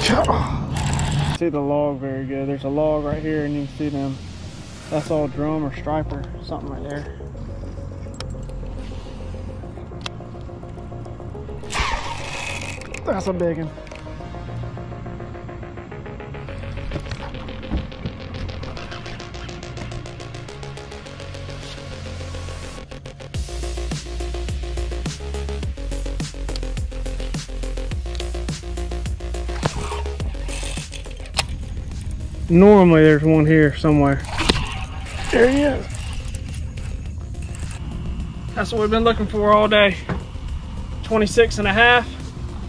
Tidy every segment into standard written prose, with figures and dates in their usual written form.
See the log very good. There's a log right here and you can see them. That's all drum or striper, something right there. That's a big one. Normally there's one here somewhere. There he is. That's what we've been looking for all day. 26 and a half.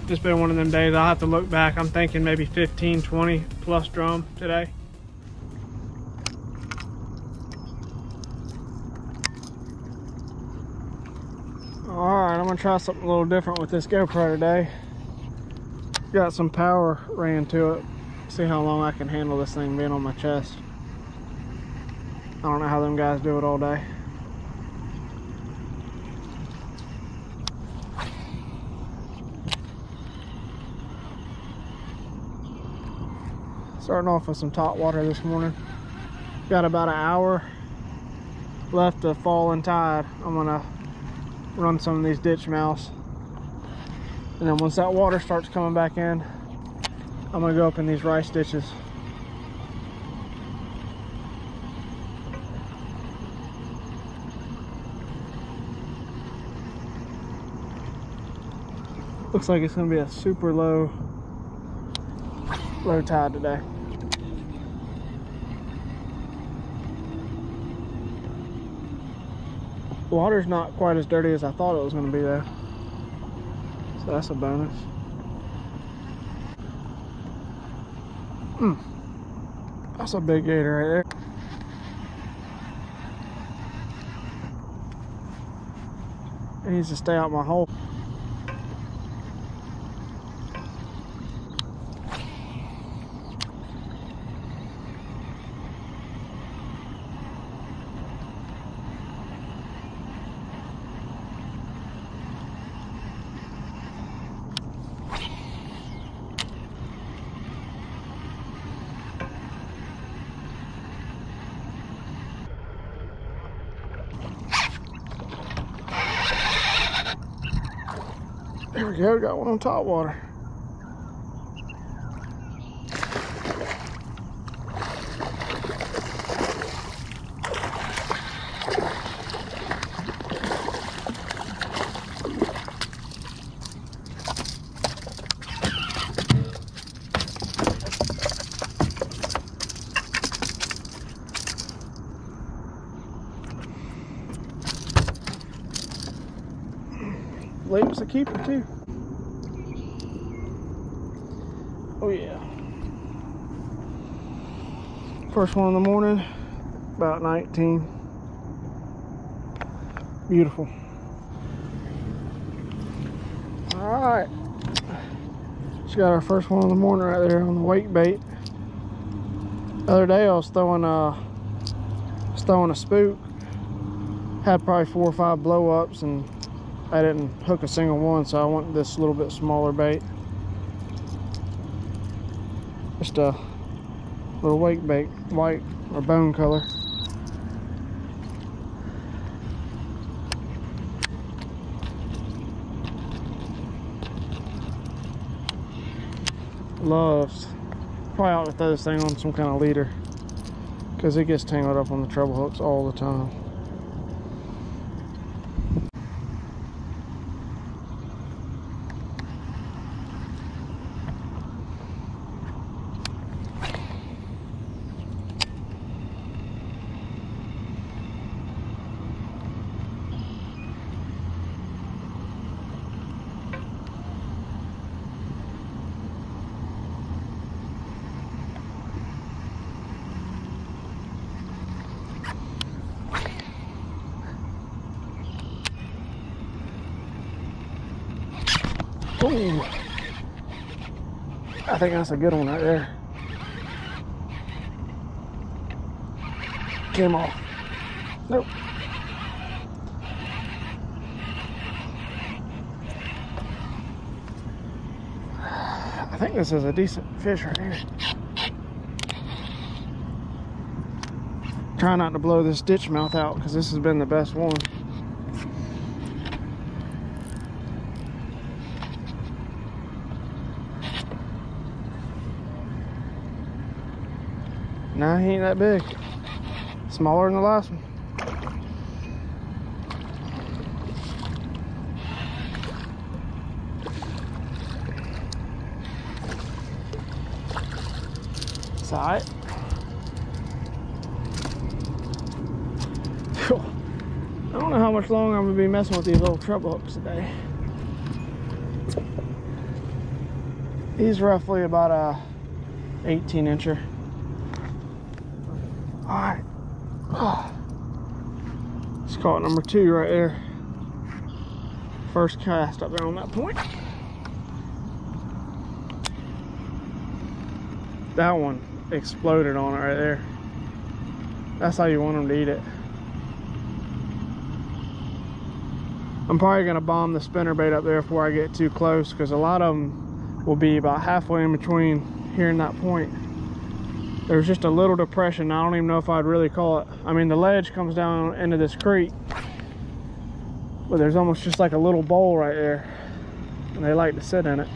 Just been one of them days. I'll have to look back. I'm thinking maybe 15, 20 plus drum today. Alright, I'm gonna try something a little different with this GoPro today. Got some power ran to it. See how long I can handle this thing being on my chest. I don't know how them guys do it all day. Starting off with some top water this morning. Got about an hour left to falling tide. I'm gonna run some of these ditch mouths. And then once that water starts coming back in, I'm gonna go up in these rice ditches. Looks like it's gonna be a super low tide today. Water's not quite as dirty as I thought it was gonna be though. So that's a bonus. That's a big gator right there. It needs to stay out my hole. There we go, got one on top water. Lake's a keeper too. Oh yeah. First one in the morning, about 19. Beautiful. Alright. Just got our first one in the morning right there on the wake bait. The other day I was throwing a spook. Had probably 4 or 5 blow ups and I didn't hook a single one, so I went this little bit smaller bait. Just a little wake bait, white or bone color. Loves. Probably ought to throw this thing on some kind of leader because it gets tangled up on the treble hooks all the time. Ooh. I think that's a good one right there. Came off. Nope. I think this is a decent fish right here. Try not to blow this ditch mouth out because this has been the best one. Nah, he ain't that big. Smaller than the last one. It's all right. I don't know how much longer I'm gonna be messing with these little treble hooks today. He's roughly about a 18-incher. All right. It's caught number 2 right there. First cast up there on that point. That one exploded on it right there. That's how you want them to eat it. I'm probably gonna bomb the spinnerbait up there before I get too close, because a lot of them will be about halfway in between here and that point. There's just a little depression. I don't even know if I'd really call it. I mean, the ledge comes down into this creek, but there's almost just like a little bowl right there, and they like to sit in it.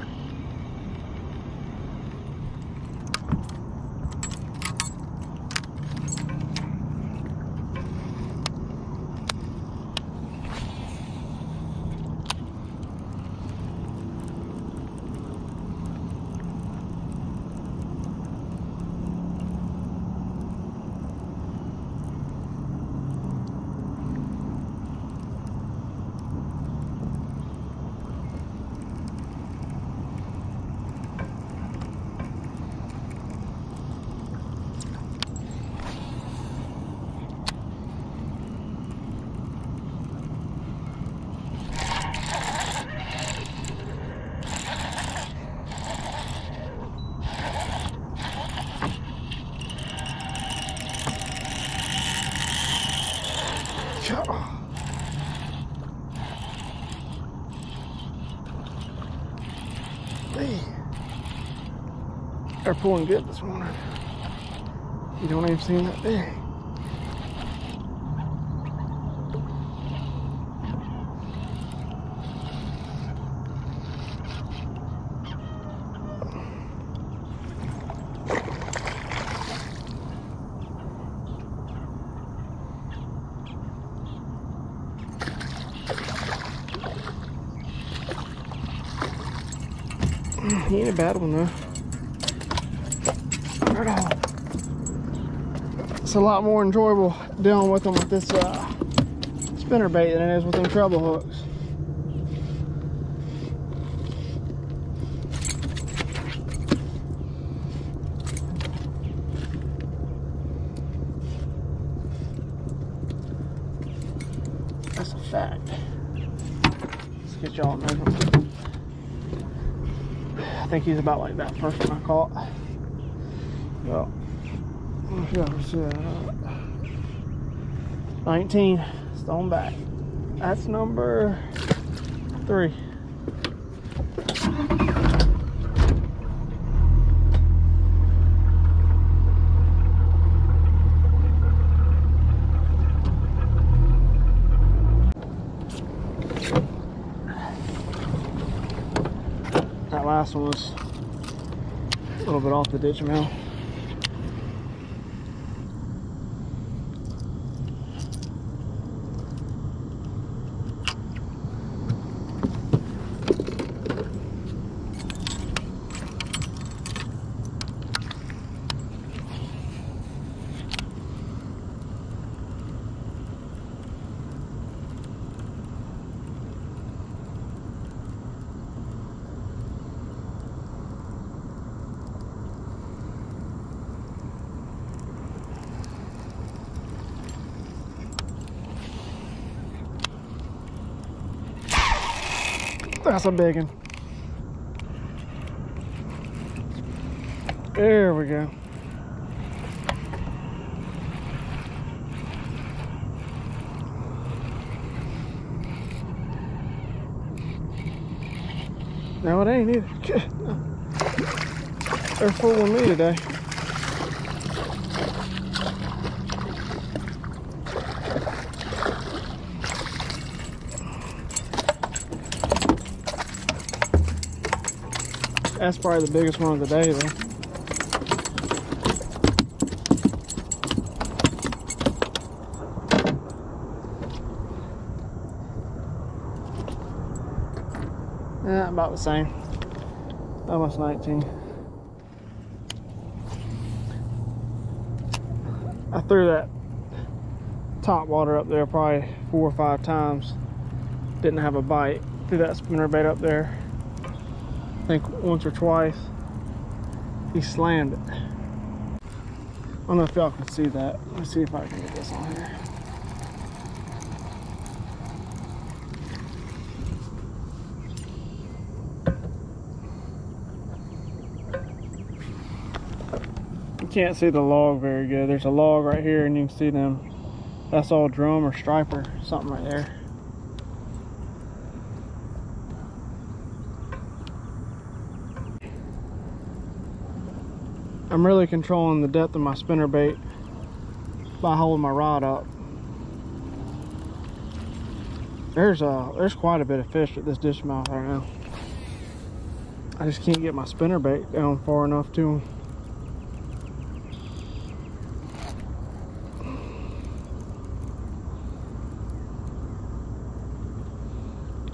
They're pulling good this morning. You don't even seem that big. He ain't a bad one though. Right on. It's a lot more enjoyable dealing with them with this spinnerbait than it is with them treble hooks. That's a fact. Let's get y'all a measurement. I think he's about like that first one I caught. Well, let's see, 19, stone back. That's number 3. That last one was a little bit off the ditch mouth. That's a big one. There we go. No, it ain't either. They're fooling me today. That's probably the biggest one of the day, though. Yeah, about the same. Almost 19. I threw that top water up there probably 4 or 5 times. Didn't have a bite. Threw that spinnerbait up there, I think once or twice. He slammed it. I don't know if y'all can see that. Let's see if I can get this on here. Can't see the log very good. There's a log right here and you can see them. That's all drum or striper, something right there. I'm really controlling the depth of my spinnerbait by holding my rod up. There's quite a bit of fish at this ditch mouth right now. I just can't get my spinnerbait down far enough to them.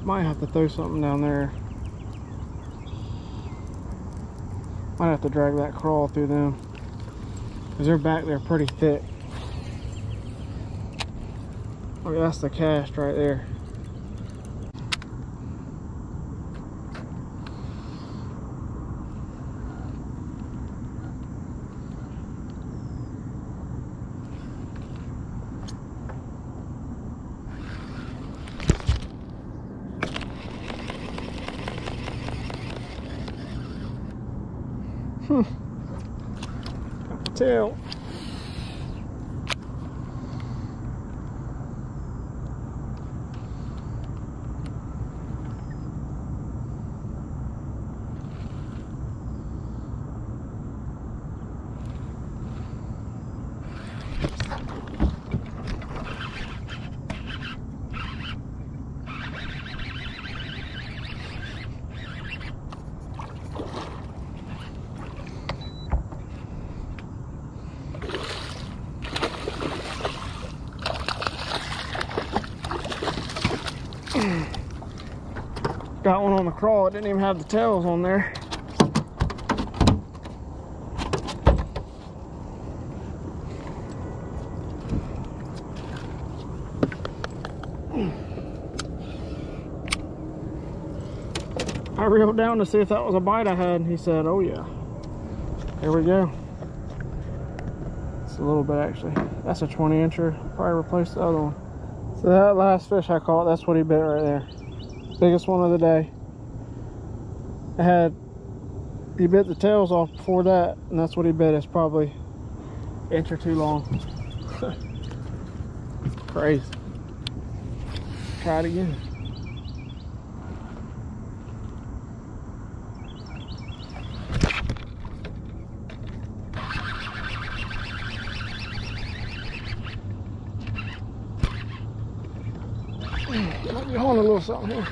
Might have to throw something down there. Might have to drag that crawl through them, because they're back there pretty thick. Oh, that's the cast right there. Got the tail. Got one on the crawl. It didn't even have the tails on there. I reeled down to see if that was a bite I had, and he said, "Oh yeah." Here we go. It's a little bit actually. That's a 20-incher. Probably replace the other one. So that last fish I caught, that's what he bit right there. Biggest one of the day. He bit the tails off before that, and that's what he bit. It's probably an inch or two long. Crazy. Try it again. Might be holding a little something here.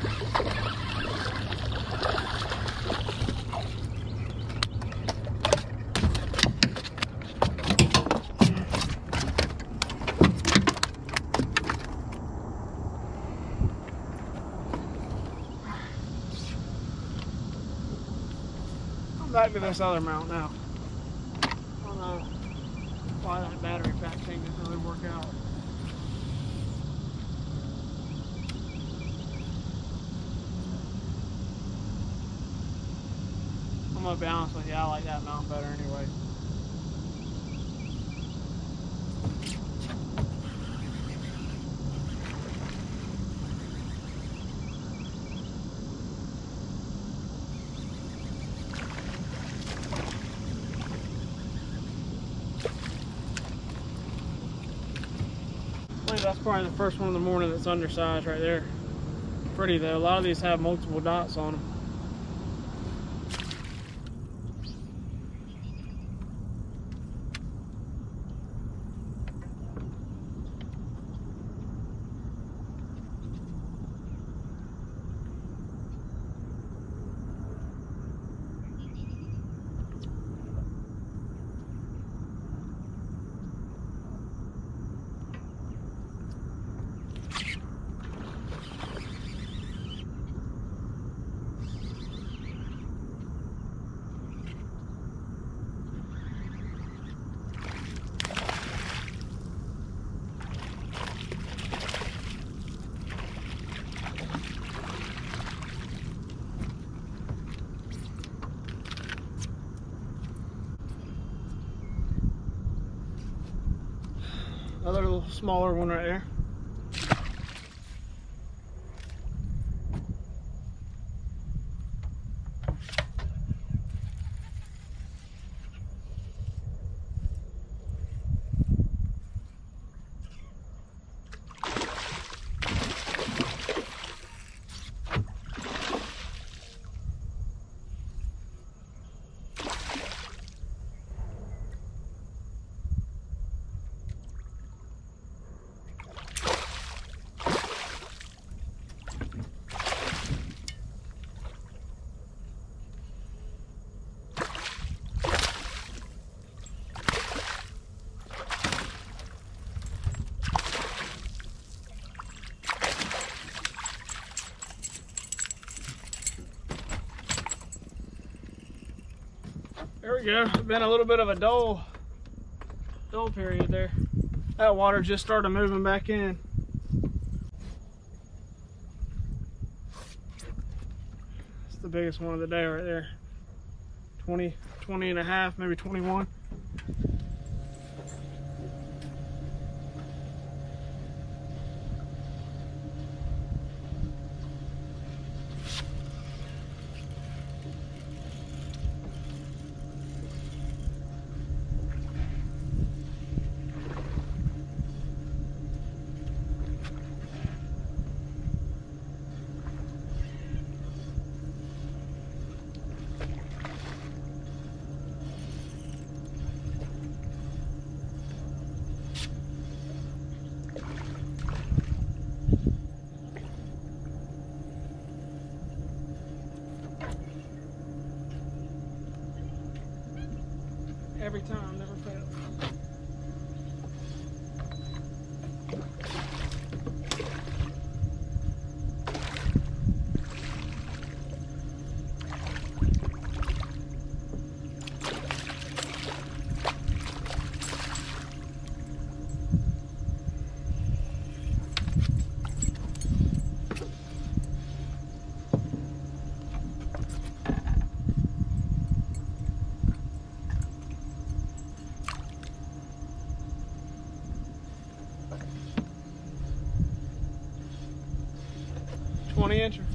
I'm back to this other mount now. I don't know why that battery pack thing didn't really work out. I'm gonna be honest with you, I like that mount better anyway. I believe that's probably the first one in the morning that's undersized right there. Pretty though, a lot of these have multiple dots on them. Another little smaller one right there. There we go. Been a little bit of a dull period there. That water just started moving back in. It's the biggest one of the day right there. 20 and a half, maybe 21. Every time, never fails. Incher.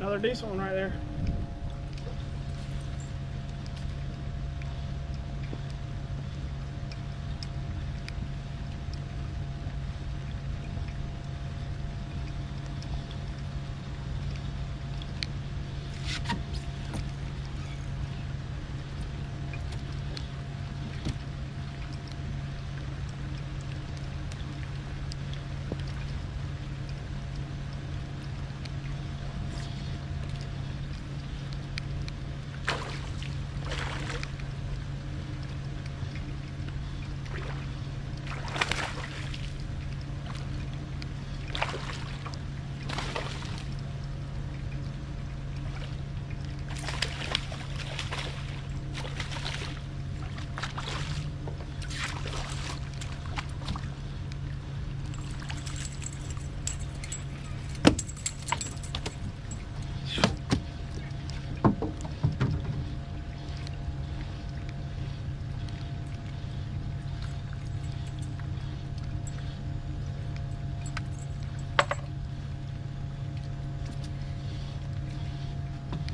Another decent one right there.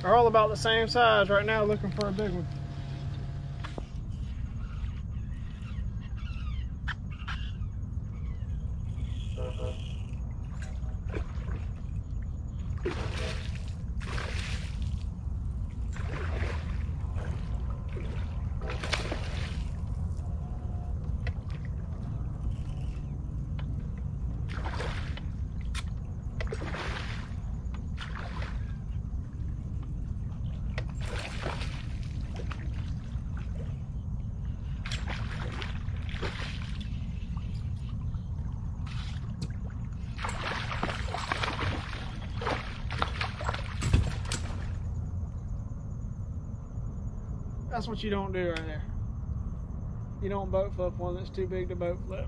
They're all about the same size right now, looking for a big one. That's what you don't do right there. You don't boat flip one that's too big to boat flip.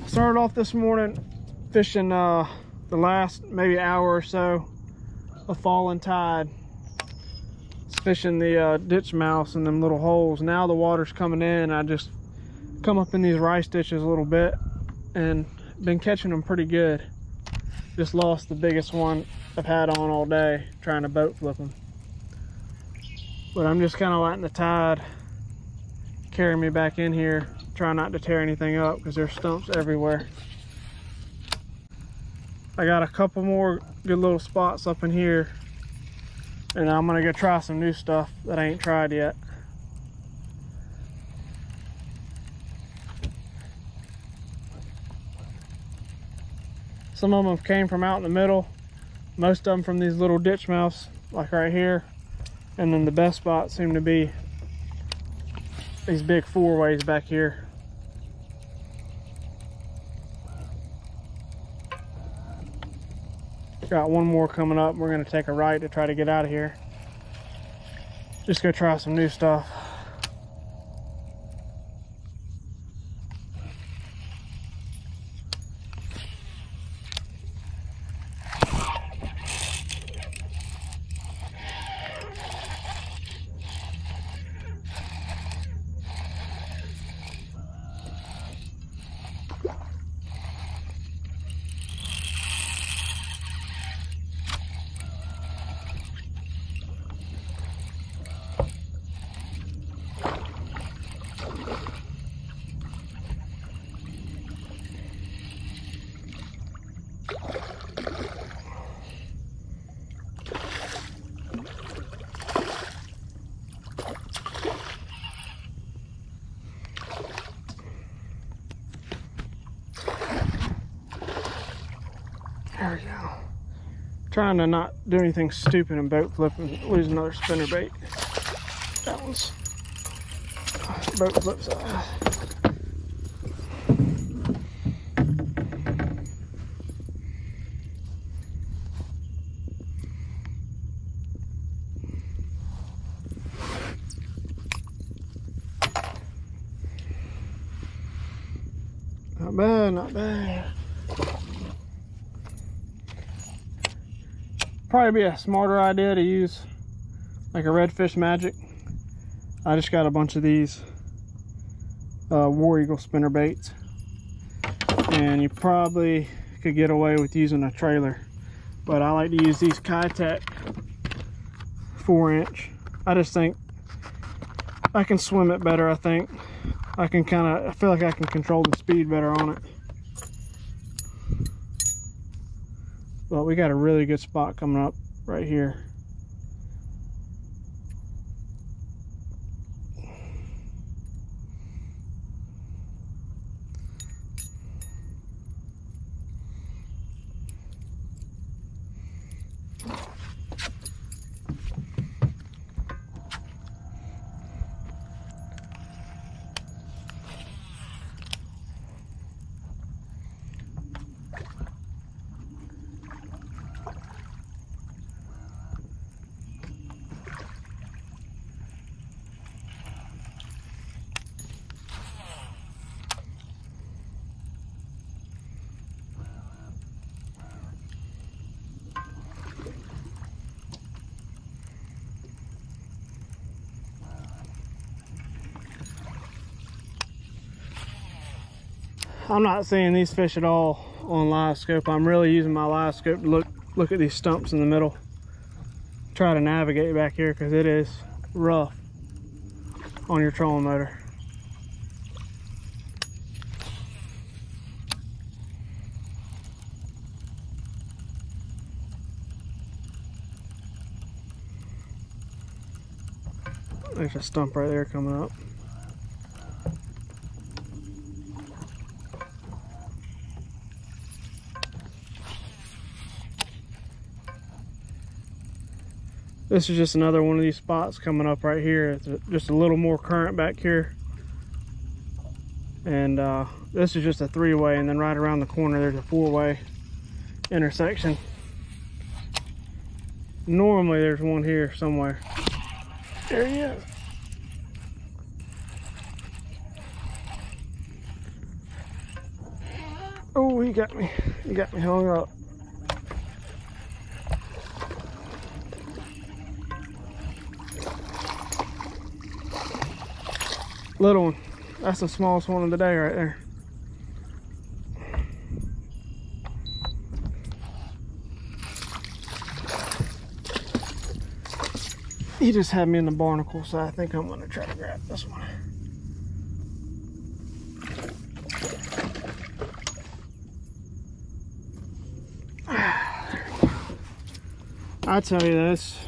Started off this morning fishing the last maybe hour or so of falling tide. It's fishing the ditch mouths and them little holes. Now the water's coming in. I just come up in these rice ditches a little bit and been catching them pretty good. Just lost the biggest one I've had on all day trying to boat flip them. But I'm just kind of letting the tide carry me back in here, trying not to tear anything up because there's stumps everywhere. I got a couple more good little spots up in here, and I'm gonna go try some new stuff that I ain't tried yet. Some of them came from out in the middle, most of them from these little ditch mouths, like right here. And then the best spots seem to be these big four-ways back here. Got one more coming up. We're gonna take a right to try to get out of here. Just go try some new stuff. There we go. Trying to not do anything stupid and boat flipping, lose another spinner bait. That one's boat flip size. Not bad, not bad. Probably be a smarter idea to use like a Redfish Magic. I just got a bunch of these War Eagle spinner baits, and you probably could get away with using a trailer, but I like to use these Kitech 4-inch. I just think I can swim it better. I think I can I feel like I can control the speed better on it. But we got a really good spot coming up right here. I'm not seeing these fish at all on LiveScope. I'm really using my LiveScope to look at these stumps in the middle. try to navigate back here because it is rough on your trolling motor. There's a stump right there coming up. This is just another one of these spots coming up right here. It's just a little more current back here. And this is just a 3-way, and then right around the corner there's a 4-way intersection. Normally there's one here somewhere. There he is. Oh, he got me hung up. Little one. That's the smallest one of the day right there. He just had me in the barnacle, so I think I'm gonna try to grab this one. I tell you this,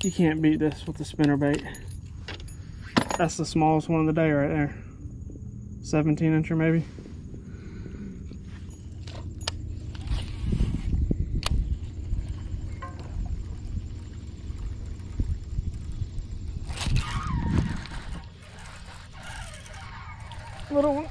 you can't beat this with the spinnerbait. That's the smallest one of the day right there. 17-incher maybe. Little one.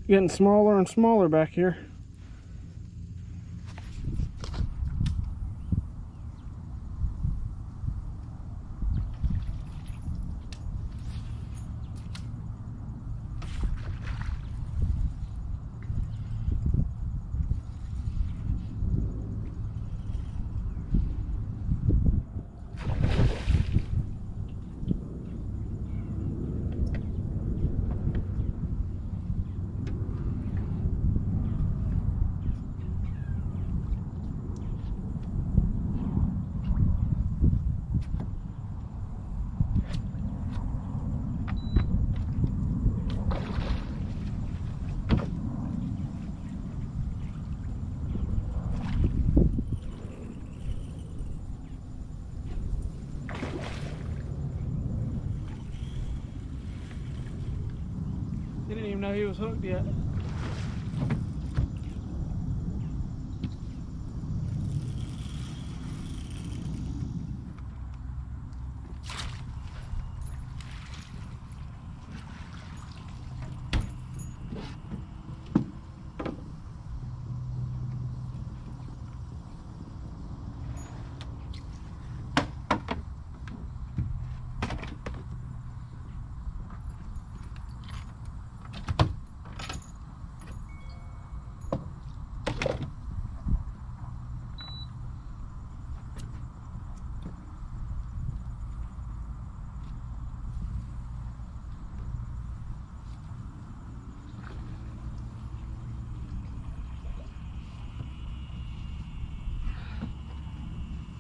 Getting smaller and smaller back here. Didn't even know he was hooked yet.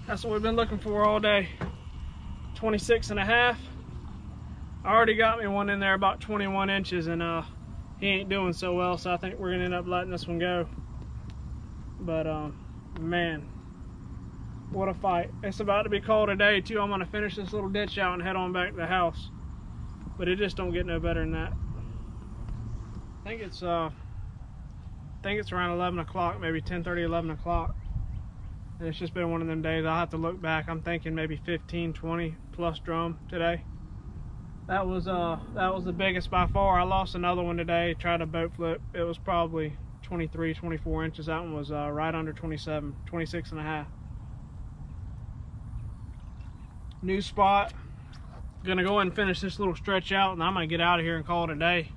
That's what we've been looking for all day. 26.5. I already got me one in there about 21 inches, and he ain't doing so well, so I think we're gonna end up letting this one go. But man, what a fight. It's about to be called a day too. I'm gonna finish this little ditch out and head on back to the house. But it just don't get no better than that. I think it's around 11 o'clock, maybe 10:30, 11 o'clock. And it's just been one of them days. I'll have to look back. I'm thinking maybe 15, 20 plus drum today. That was the biggest by far. I lost another one today, tried a boat flip. It was probably 23, 24 inches. That one was right under 27, 26 and a half. New spot. Gonna go ahead and finish this little stretch out, and I'm gonna get out of here and call it a day.